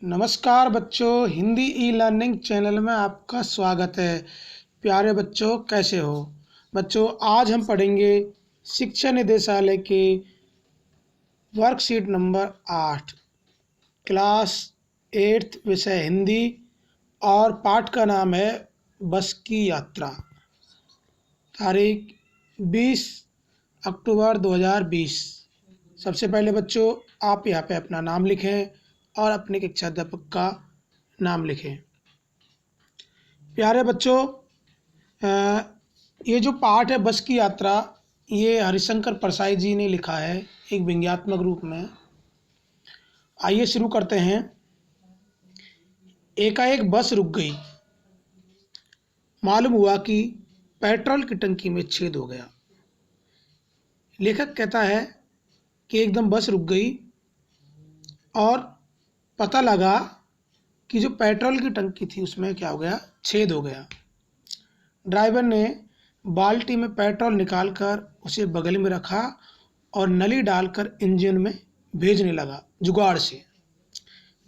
नमस्कार बच्चों, Hindi e learning channel में आपका स्वागत है। प्यारे बच्चों, कैसे हो बच्चों? आज हम पढ़ेंगे शिक्षा निदेशालय के वर्कशीट नंबर 8 क्लास 8 विषय हिंदी और पाठ का नाम है बस की यात्रा। तारीख 20 अक्टूबर 2020। सबसे पहले बच्चों, आप यहाँ पे अपना नाम लिखें और अपने कक्षा अध्यापक का नाम लिखें। प्यारे बच्चों, ये जो पाठ है बस की यात्रा, ये हरिशंकर परसाई जी ने लिखा है एक व्यंग्यात्मक रूप में। आइए शुरू करते हैं। एकाएक बस रुक गई। मालूम हुआ कि पेट्रोल की टंकी में छेद हो गया। लेखक कहता है कि एकदम बस रुक गई और पता लगा कि जो पेट्रोल की टंकी थी उसमें क्या हो गया, छेद हो गया। ड्राइवर ने बाल्टी में पेट्रोल निकालकर उसे बगल में रखा और नली डालकर इंजन में भेजने लगा जुगाड़ से।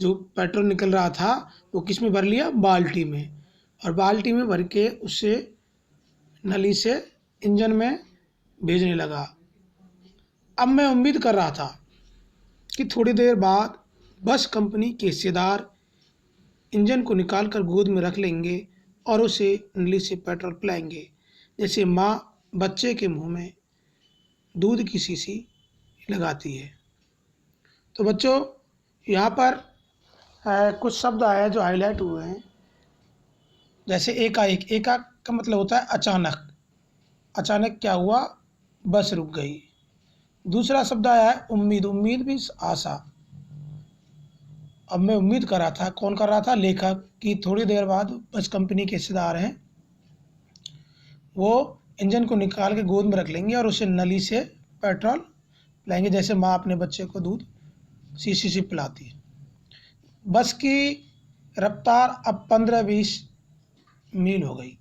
जो पेट्रोल निकल रहा था वो किस में भर लिया? बाल्टी में। और बाल्टी में भर के उसे नली से इंजन में भेजने लगा। अब मैं उम्मीद कर रहा था कि थोड़ी देर बाद बस कंपनी के हिस्सेदार इंजन को निकालकर गोद में रख लेंगे और उसे नली से पेट्रोल पिलाएंगे, जैसे माँ बच्चे के मुंह में दूध की शीशी लगाती है। तो बच्चों, यहाँ पर कुछ शब्द आए जो हाईलाइट हुए हैं, जैसे एकाएक। एकाएक का मतलब होता है अचानक। अचानक क्या हुआ? बस रुक गई। दूसरा शब्द आया है उम्मीद। उम्मीद भी आशा। अब मैं उम्मीद कर रहा था, कौन कर रहा था? लेखक, कि थोड़ी देर बाद बस कंपनी के हिस्सेदार हैं वो इंजन को निकाल के गोद में रख लेंगे और उसे नली से पेट्रोल पिलाएंगे, जैसे माँ अपने बच्चे को दूध शीशी से पिलाती है। बस की रफ्तार अब 15-20 मील हो गई।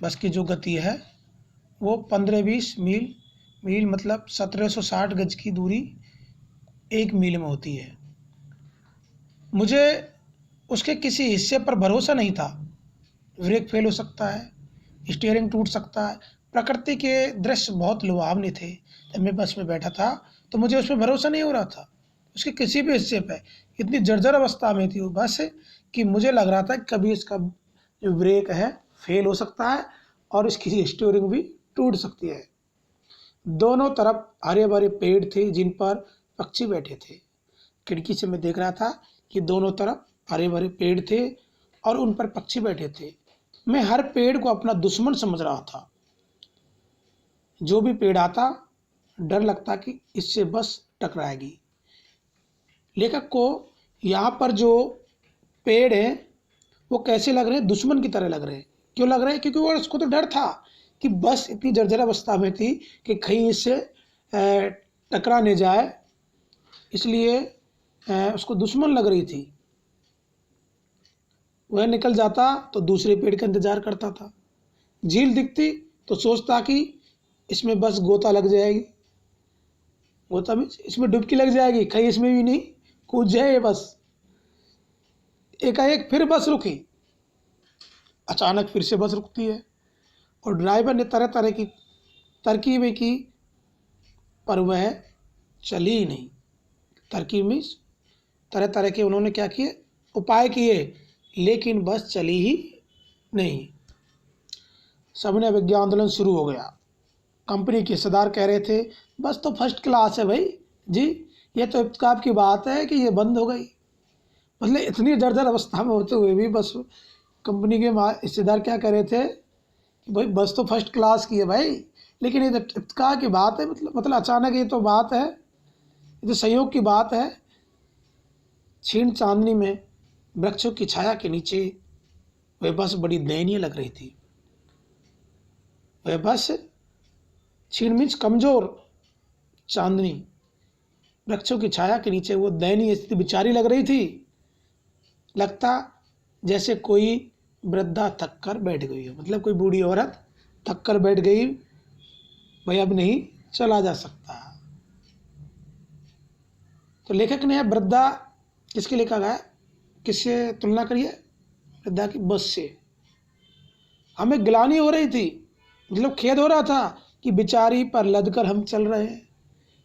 बस की जो गति है वो 15-20 मील। मील मतलब 1760 गज की दूरी 1 मील में होती है। मुझे उसके किसी हिस्से पर भरोसा नहीं था। ब्रेक फेल हो सकता है, स्टीयरिंग टूट सकता है। प्रकृति के दृश्य बहुत लुभावने थे। जब मैं बस में बैठा था तो मुझे उस पर भरोसा नहीं हो रहा था, उसके किसी भी हिस्से पे। इतनी जर्जर अवस्था में थी वो बस कि मुझे लग रहा था कि कभी इसका जो ब्रेक है फेल हो सकता है और इसकी स्टीयरिंग भी टूट सकती है। दोनों तरफ हरे भरे पेड़ थे जिन पर पक्षी बैठे थे। खिड़की से मैं देख रहा था कि दोनों तरफ हरे भरे पेड़ थे और उन पर पक्षी बैठे थे। मैं हर पेड़ को अपना दुश्मन समझ रहा था। जो भी पेड़ आता, डर लगता कि इससे बस टकराएगी। लेखक को यहाँ पर जो पेड़ हैं वो कैसे लग रहे हैं? दुश्मन की तरह लग रहे हैं। क्यों लग रहे हैं? क्योंकि वो उसको तो डर था कि बस इतनी जर्जर अवस्था में थी कि कहीं इससे टकरा नहीं जाए, इसलिए उसको दुश्मन लग रही थी। वह निकल जाता तो दूसरे पेड़ का इंतजार करता था। झील दिखती तो सोचता कि इसमें बस गोता लग जाएगी। गोता में इसमें डुबकी लग जाएगी, कहीं इसमें भी नहीं कूद जाए ये बस। एकाएक फिर बस रुकी। अचानक फिर से बस रुकती है और ड्राइवर ने तरह तरह की तरकीबें की, पर वह चली ही नहीं। तरकीब में तरह तरह के उन्होंने क्या किए? उपाय किए, लेकिन बस चली ही नहीं। सबने अवज्ञा आंदोलन शुरू हो गया। कंपनी के हिस्सेदार कह रहे थे, बस तो फर्स्ट क्लास है भाई जी, ये तो इत्तेफाक की बात है कि ये बंद हो गई। मतलब इतनी जर्जर अवस्था में होते हुए भी बस कंपनी के हिस्सेदार क्या कह रहे थे कि भाई बस तो फर्स्ट क्लास की है भाई, लेकिन ये इत्तेफाक की बात है। मतलब अचानक ये तो बात है, ये तो संयोग की बात है। क्षीण चांदनी में वृक्षों की छाया के नीचे वह बस बड़ी दयनीय लग रही थी। वह बस क्षीण मीन्स कमजोर, चांदनी, वृक्षों की छाया के नीचे वो दयनीय स्थिति बेचारी लग रही थी। लगता जैसे कोई वृद्धा थक कर बैठ गई हो। मतलब कोई बूढ़ी औरत थक कर बैठ गई, भाई अब नहीं चला जा सकता। तो लेखक ने वृद्धा किसके लिखा गया है? किससे तुलना करिए? वृद्धा की बस से। हमें ग्लानि हो रही थी, मतलब खेद हो रहा था कि बेचारी पर लद कर हम चल रहे हैं।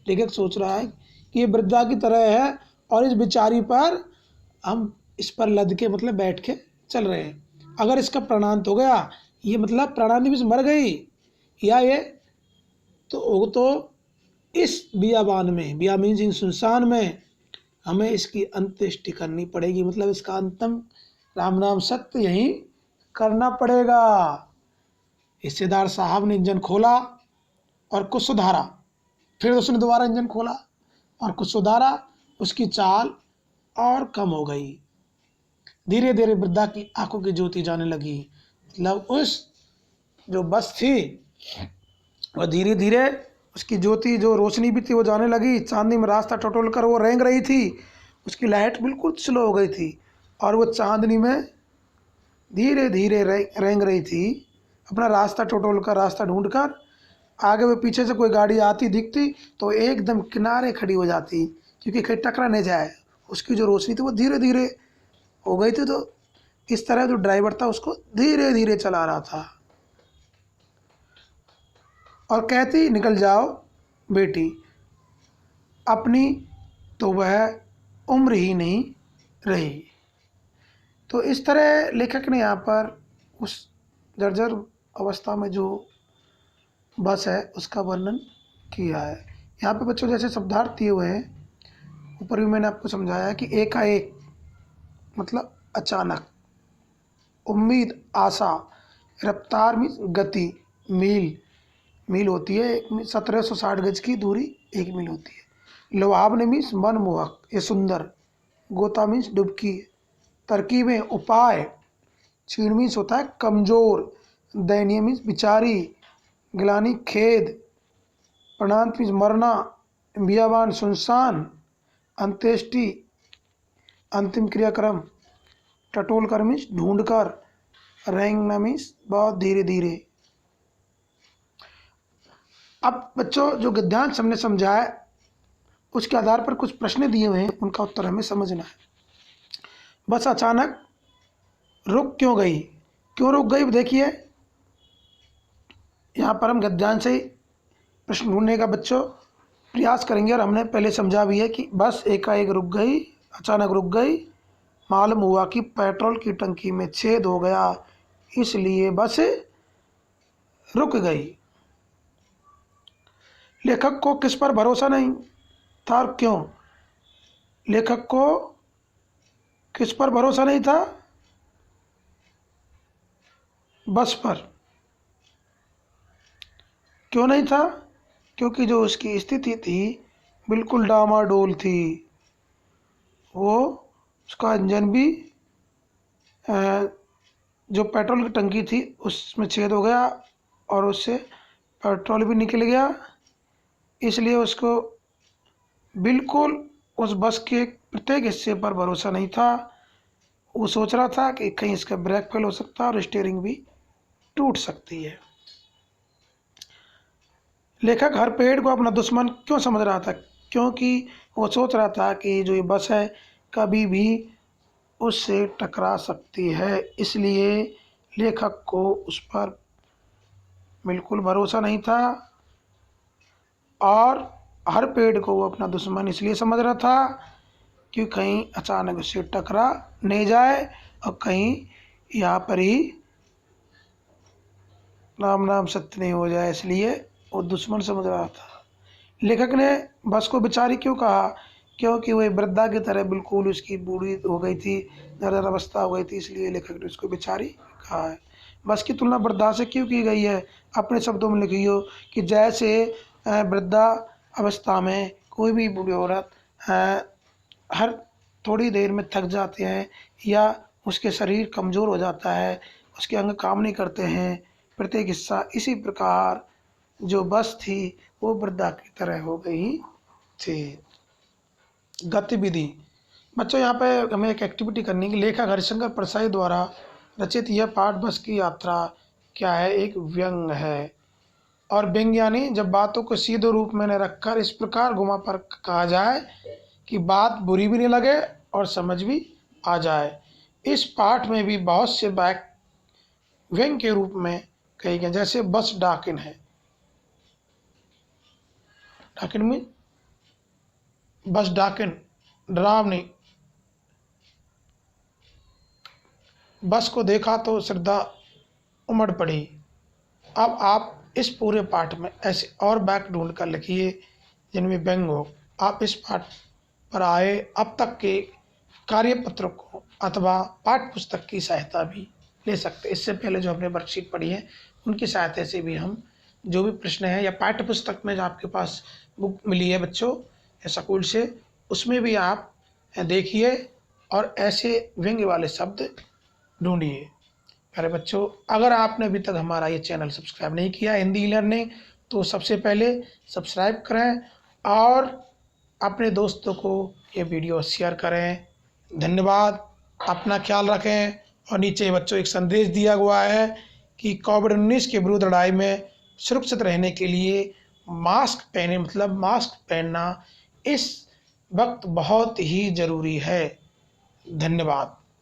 लेखक सोच रहा है कि ये वृद्धा की तरह है और इस बेचारी पर हम इस पर लद के मतलब बैठ के चल रहे हैं। अगर इसका प्राणांत हो गया, ये मतलब प्राणांत मीन्स मर गई, या ये तो इस बियाबान में, बिया मीन्स इन सुनसान में, हमें इसकी अंत्येष्टि करनी पड़ेगी, मतलब इसका अंतम राम नाम सत्य यहीं करना पड़ेगा। हिस्सेदार साहब ने इंजन खोला और कुछ सुधारा, फिर उसने दोबारा इंजन खोला और कुछ सुधारा, उसकी चाल और कम हो गई। धीरे धीरे वृद्धा की आंखों की ज्योति जाने लगी, मतलब उस जो बस थी वह धीरे धीरे उसकी ज्योति, जो रोशनी भी थी वो जाने लगी। चांदनी में रास्ता टटोल कर वो रेंग रही थी, उसकी लाइट बिल्कुल स्लो हो गई थी और वो चांदनी में धीरे धीरे रेंग रही थी, अपना रास्ता टटोल कर, रास्ता ढूंढ कर। आगे वो पीछे से कोई गाड़ी आती दिखती तो एकदम किनारे खड़ी हो जाती, क्योंकि कहीं टकरा नहीं जाए। उसकी जो रोशनी थी वो धीरे धीरे हो गई थी, तो इस तरह जो ड्राइवर था उसको धीरे धीरे चला रहा था और कहती, निकल जाओ बेटी, अपनी तो वह उम्र ही नहीं रही। तो इस तरह लेखक ने यहाँ पर उस जर्जर अवस्था में जो बस है उसका वर्णन किया है। यहाँ पे बच्चों जैसे शब्दार्थ दिए हुए हैं, ऊपर भी मैंने आपको समझाया कि एकाएक मतलब अचानक, उम्मीद आशा, रफ्तार मीन्स गति, मील मील होती है 1760 गज की दूरी 1 मील होती है। लुभावनी मीन्स मनमोहक, ये सुंदर। गोता मीन्स डुबकी। तरकीबें उपाय। क्षीण मीन्स होता है कमजोर। दयनीय मीन्स बिचारी। गिलानी खेद। प्रणांत मीन्स मरना। बियाबान सुनसान। अंत्येष्टि अंतिम क्रियाक्रम। टटोल कर मीन्स ढूंढ कर। रेंगना मीन्स बहुत धीरे धीरे। अब बच्चों जो गद्यांश हमने समझा है उसके आधार पर कुछ प्रश्न दिए हुए हैं, उनका उत्तर हमें समझना है। बस अचानक रुक क्यों गई? क्यों रुक गई? देखिए यहाँ पर हम गद्यांश से प्रश्न ढूंढने का बच्चों प्रयास करेंगे, और हमने पहले समझा भी है कि बस एकाएक रुक गई, अचानक रुक गई। मालूम हुआ कि पेट्रोल की टंकी में छेद हो गया, इसलिए बस रुक गई। लेखक को किस पर भरोसा नहीं था और क्यों? लेखक को किस पर भरोसा नहीं था? बस पर। क्यों नहीं था? क्योंकि जो उसकी स्थिति थी बिल्कुल डामाडोल थी। वो उसका इंजन भी जो पेट्रोल की टंकी थी उसमें छेद हो गया और उससे पेट्रोल भी निकल गया, इसलिए उसको बिल्कुल उस बस के प्रत्येक हिस्से पर भरोसा नहीं था। वो सोच रहा था कि कहीं इसका ब्रेक फेल हो सकता है और स्टीयरिंग भी टूट सकती है। लेखक हर पेड़ को अपना दुश्मन क्यों समझ रहा था? क्योंकि वो सोच रहा था कि जो ये बस है कभी भी उससे टकरा सकती है, इसलिए लेखक को उस पर बिल्कुल भरोसा नहीं था और हर पेड़ को वो अपना दुश्मन इसलिए समझ रहा था कि कहीं अचानक उससे टकरा नहीं जाए और कहीं यहाँ पर ही राम नाम सत्य नहीं हो जाए, इसलिए वो दुश्मन समझ रहा था। लेखक ने बस को बेचारी क्यों कहा? क्योंकि वह वृद्धा की तरह बिल्कुल उसकी बूढ़ी हो गई थी, जर्जर अवस्था हो गई थी, इसलिए लेखक ने उसको बेचारी कहा है। बस की तुलना वृद्धा से क्यों की गई है? अपने शब्दों में लिखियो कि जैसे वृद्धा अवस्था में कोई भी बूढ़ी औरत हर थोड़ी देर में थक जाते हैं या उसके शरीर कमज़ोर हो जाता है, उसके अंग काम नहीं करते हैं प्रत्येक हिस्सा, इसी प्रकार जो बस थी वो वृद्धा की तरह हो गई थी। गतिविधि। बच्चों यहाँ पे हमें एक एक्टिविटी करनी है कि लेखक हरिशंकर परसाई द्वारा रचित यह पाठ बस की यात्रा क्या है? एक व्यंग है। और व्यंग यानी जब बातों को सीधे रूप में न रखकर इस प्रकार घुमा पर कहा जाए कि बात बुरी भी नहीं लगे और समझ भी आ जाए। इस पाठ में भी बहुत से वाक्य व्यंग्य के रूप में कहे गए, जैसे बस डाकिन है। डाकिन में बस डाकिन, डरावनी। बस को देखा तो श्रद्धा उमड़ पड़ी। अब आप इस पूरे पाठ में ऐसे और वाक्य ढूंढ कर लिखिए जिनमें व्यंग्य हो। आप इस पाठ पर आए अब तक के कार्यपत्र को अथवा पाठ्य पुस्तक की सहायता भी ले सकते। इससे पहले जो हमने वर्कशीट पढ़ी है उनकी सहायता से भी हम जो भी प्रश्न है, या पाठ्य पुस्तक में जो आपके पास बुक मिली है बच्चों या स्कूल से, उसमें भी आप देखिए और ऐसे व्यंग्य वाले शब्द ढूंढिए। प्यारे बच्चों, अगर आपने अभी तक हमारा ये चैनल सब्सक्राइब नहीं किया हिंदी लर्निंग, तो सबसे पहले सब्सक्राइब करें और अपने दोस्तों को ये वीडियो शेयर करें। धन्यवाद। अपना ख्याल रखें। और नीचे बच्चों एक संदेश दिया हुआ है कि कोविड-19 के विरुद्ध लड़ाई में सुरक्षित रहने के लिए मास्क पहने, मतलब मास्क पहनना इस वक्त बहुत ही ज़रूरी है। धन्यवाद।